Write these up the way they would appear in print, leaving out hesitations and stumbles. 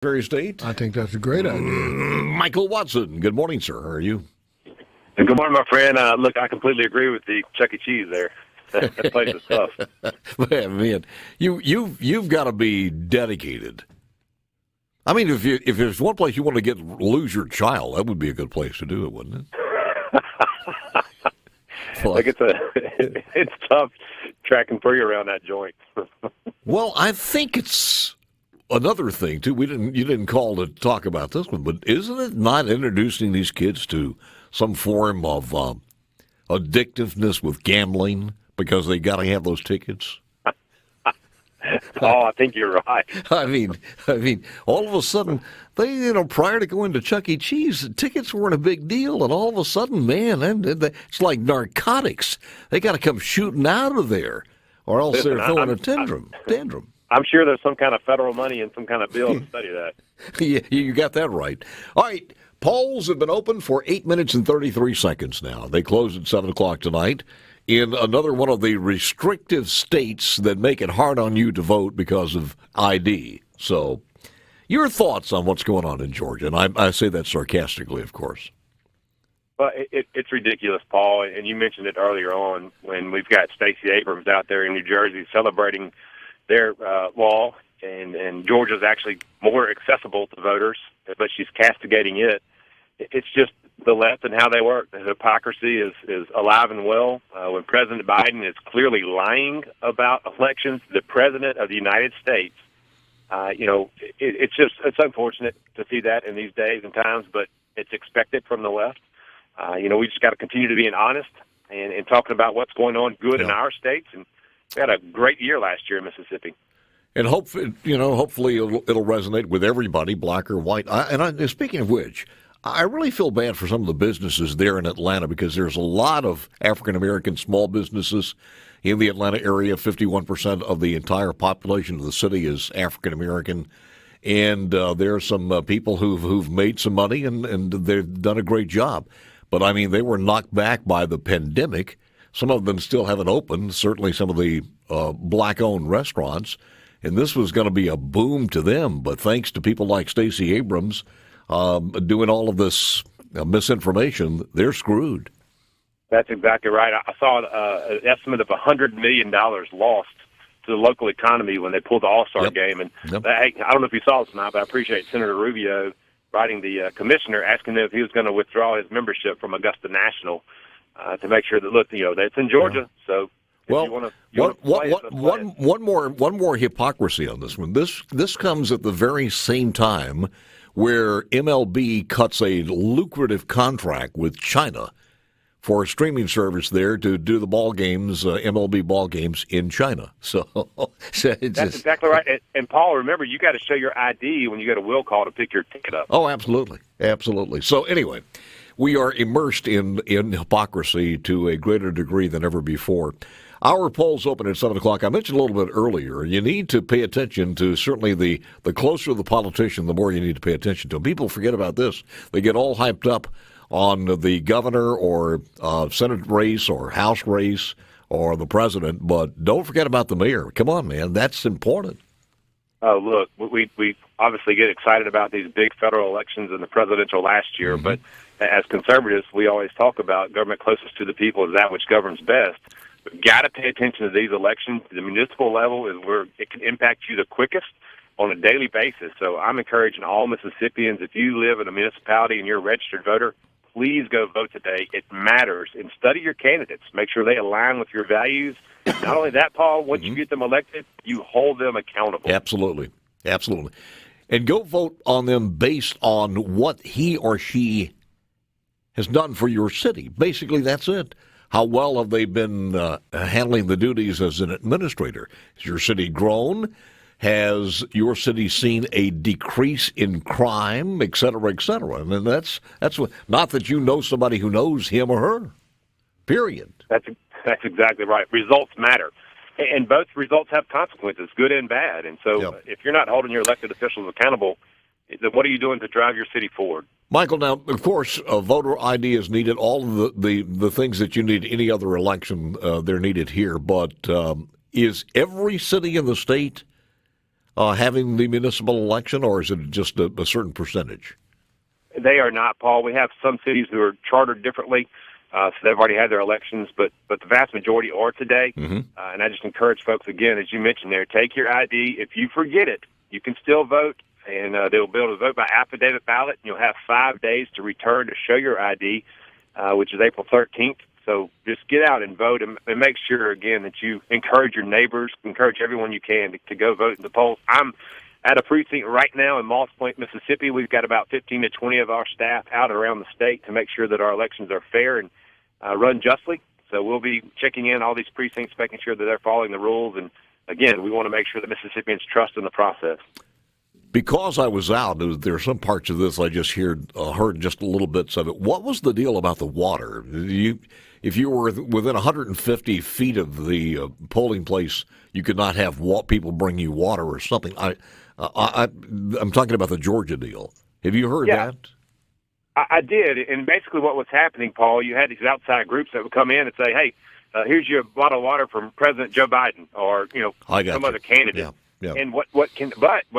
Secretary of State. I think that's a great idea. Michael Watson. Good morning, sir. How are you? And good morning, my friend. Look, I completely agree with the Chuck E. Cheese there. That place is tough. Man, you've got to be dedicated. I mean, if there's one place you want to lose your child, that would be a good place to do it, wouldn't it? Like it's tough tracking for you around that joint. Well, I think it's another thing too. You didn't call to talk about this one, but isn't it not introducing these kids to some form of addictiveness with gambling because they got to have those tickets? Oh, I think you're right. I mean, all of a sudden, prior to going to Chuck E. Cheese, tickets weren't a big deal, and all of a sudden, man, it's like narcotics. They got to come shooting out of there, or else they're throwing a tantrum. I'm sure there's some kind of federal money and some kind of bill to study that. Yeah, you got that right. All right, polls have been open for 8 minutes and 33 seconds now. They close at 7 o'clock tonight in another one of the restrictive states that make it hard on you to vote because of ID. So your thoughts on what's going on in Georgia, and I say that sarcastically, of course. Well, it's ridiculous, Paul, and you mentioned it earlier on when we've got Stacey Abrams out there in New Jersey celebrating their law, and Georgia's actually more accessible to voters, but she's castigating it. It's just the left and how they work. The hypocrisy is alive and well. When President Biden is clearly lying about elections, the President of the United States, it's unfortunate to see that in these days and times, but it's expected from the left. We just got to continue to be honest and talking about what's going on good in our states. And we had a great year last year in Mississippi. And hopefully it'll resonate with everybody, black or white. Speaking of which, I really feel bad for some of the businesses there in Atlanta because there's a lot of African-American small businesses in the Atlanta area. 51% of the entire population of the city is African-American. And there are some people who've made some money, and they've done a great job. But, I mean, they were knocked back by the pandemic. Some of them still haven't opened, certainly some of the black-owned restaurants. And this was going to be a boom to them. But thanks to people like Stacey Abrams doing all of this misinformation, they're screwed. That's exactly right. I saw an estimate of $100 million lost to the local economy when they pulled the All-Star game. And I don't know if you saw this or not, but I appreciate Senator Rubio writing the commissioner, asking him if he was going to withdraw his membership from Augusta National to make sure that, that's in Georgia. So well, one more hypocrisy on this one. This comes at the very same time where MLB cuts a lucrative contract with China for a streaming service there to do the ball games, MLB ball games in China. So that's exactly right. And Paul, remember, you got to show your ID when you get a will call to pick your ticket up. Oh, absolutely. So anyway, we are immersed in hypocrisy to a greater degree than ever before. Our polls open at 7 o'clock. I mentioned a little bit earlier, you need to pay attention to certainly the closer the politician, the more you need to pay attention to them. People forget about this. They get all hyped up on the governor or Senate race or House race or the president, but don't forget about the mayor. Come on, man. That's important. Oh, look, we obviously get excited about these big federal elections and the presidential last year, but as conservatives, we always talk about government closest to the people is that which governs best. We've got to pay attention to these elections. The municipal level is where it can impact you the quickest on a daily basis. So I'm encouraging all Mississippians, if you live in a municipality and you're a registered voter, please go vote today. It matters. And study your candidates. Make sure they align with your values. Not only that, Paul, once you get them elected, you hold them accountable. Absolutely. And go vote on them based on what he or she has done for your city. Basically, that's it. How well have they been handling the duties as an administrator? Has your city grown? Has your city seen a decrease in crime, et cetera, et cetera? And that's what, not that you know somebody who knows him or her, period. That's exactly right. Results matter. And both results have consequences, good and bad. And so if you're not holding your elected officials accountable, then what are you doing to drive your city forward? Michael, now, of course, voter ID is needed. All of the things that you need any other election, they're needed here. But is every city in the state having the municipal election, or is it just a certain percentage? They are not, Paul. We have some cities who are chartered differently, so they've already had their elections, but the vast majority are today. Mm-hmm. And I just encourage folks, again, as you mentioned there, take your ID. If you forget it, you can still vote, and they'll be able to vote by affidavit ballot. And you'll have 5 days to return to show your ID, which is April 13th. So just get out and vote, and make sure, again, that you encourage your neighbors, encourage everyone you can to go vote in the polls. I'm at a precinct right now in Moss Point, Mississippi. We've got about 15 to 20 of our staff out around the state to make sure that our elections are fair and run justly. So we'll be checking in all these precincts, making sure that they're following the rules. And, again, we want to make sure that Mississippians trust in the process. Because I was out, there are some parts of this I just heard just a little bits of it. What was the deal about the water? If you were within 150 feet of the polling place, you could not have people bring you water or something. I'm talking about the Georgia deal. Have you heard that? I did, and basically what was happening, Paul, you had these outside groups that would come in and say, hey, here's your bottle of water from President Joe Biden or, some other candidate. Yeah. And what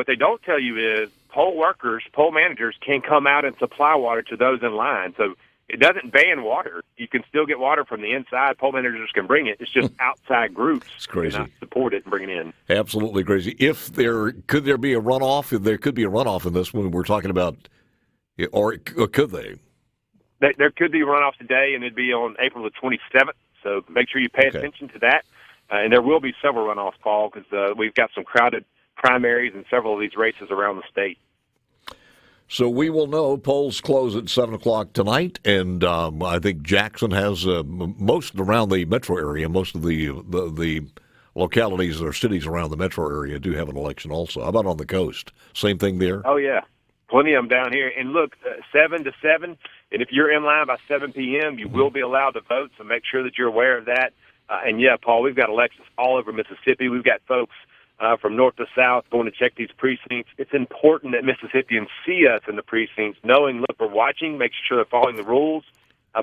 they don't tell you is poll workers, poll managers can come out and supply water to those in line. So it doesn't ban water. You can still get water from the inside. Poll managers can bring it. It's just outside groups. It's crazy. Not support it and bring it in. Absolutely crazy. Could there be a runoff? There could be a runoff in this one we're talking about, or could they? There could be a runoff today, and it'd be on April the 27th. So make sure you pay attention to that. And there will be several runoffs, Paul, because we've got some crowded primaries in several of these races around the state. So we will know. Polls close at 7 o'clock tonight, and I think Jackson has most around the metro area. Most of the localities or cities around the metro area do have an election also. How about on the coast? Same thing there? Oh, yeah. Plenty of them down here. And look, 7 to 7, and if you're in line by 7 p.m., you will be allowed to vote, so make sure that you're aware of that. And, yeah, Paul, we've got elections all over Mississippi. We've got folks from north to south going to check these precincts. It's important that Mississippians see us in the precincts, knowing, look, we're watching, make sure they're following the rules,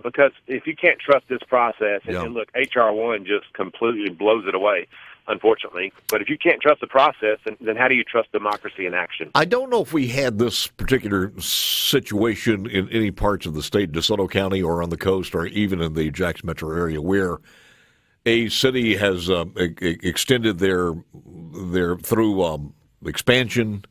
because if you can't trust this process, and look, H.R. 1 just completely blows it away, unfortunately. But if you can't trust the process, then how do you trust democracy in action? I don't know if we had this particular situation in any parts of the state, DeSoto County or on the coast or even in the Jackson metro area, where a city has extended their through expansion,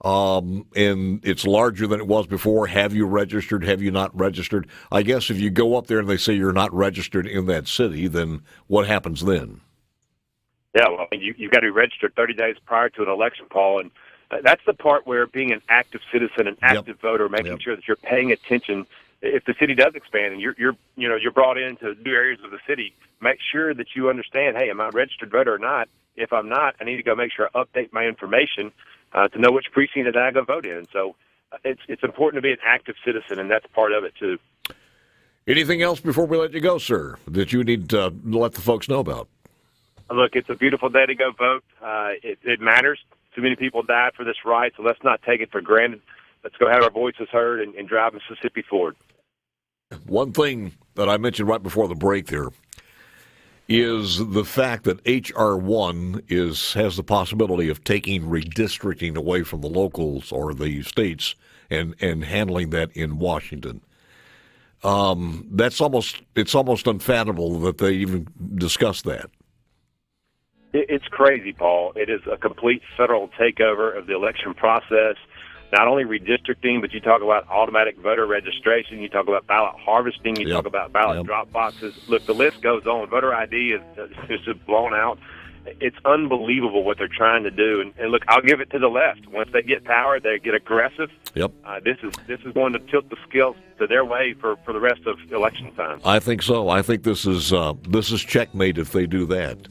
and it's larger than it was before. Have you registered? Have you not registered? I guess if you go up there and they say you're not registered in that city, then what happens then? Yeah, well, you've got to be registered 30 days prior to an election, Paul, and that's the part where being an active citizen, an active voter, making sure that you're paying attention. If the city does expand and you're brought into new areas of the city, make sure that you understand, hey, am I a registered voter or not? If I'm not, I need to go make sure I update my information to know which precinct that I go vote in. So it's important to be an active citizen, and that's part of it too. Anything else before we let you go, sir, that you need to let the folks know about? Look, it's a beautiful day to go vote. It matters. Too many people died for this right, so let's not take it for granted. Let's go have our voices heard and drive Mississippi forward. One thing that I mentioned right before the break there is the fact that H.R. 1 has the possibility of taking redistricting away from the locals or the states and handling that in Washington. It's almost unfathomable that they even discussed that. It's crazy, Paul. It is a complete federal takeover of the election process. Not only redistricting, but you talk about automatic voter registration, you talk about ballot harvesting, you talk about ballot drop boxes. Look, the list goes on. Voter ID is just blown out. It's unbelievable what they're trying to do. And look, I'll give it to the left. Once they get power, they get aggressive. Yep. This is going to tilt the scales to their way for the rest of election time. I think so. I think this is checkmate if they do that.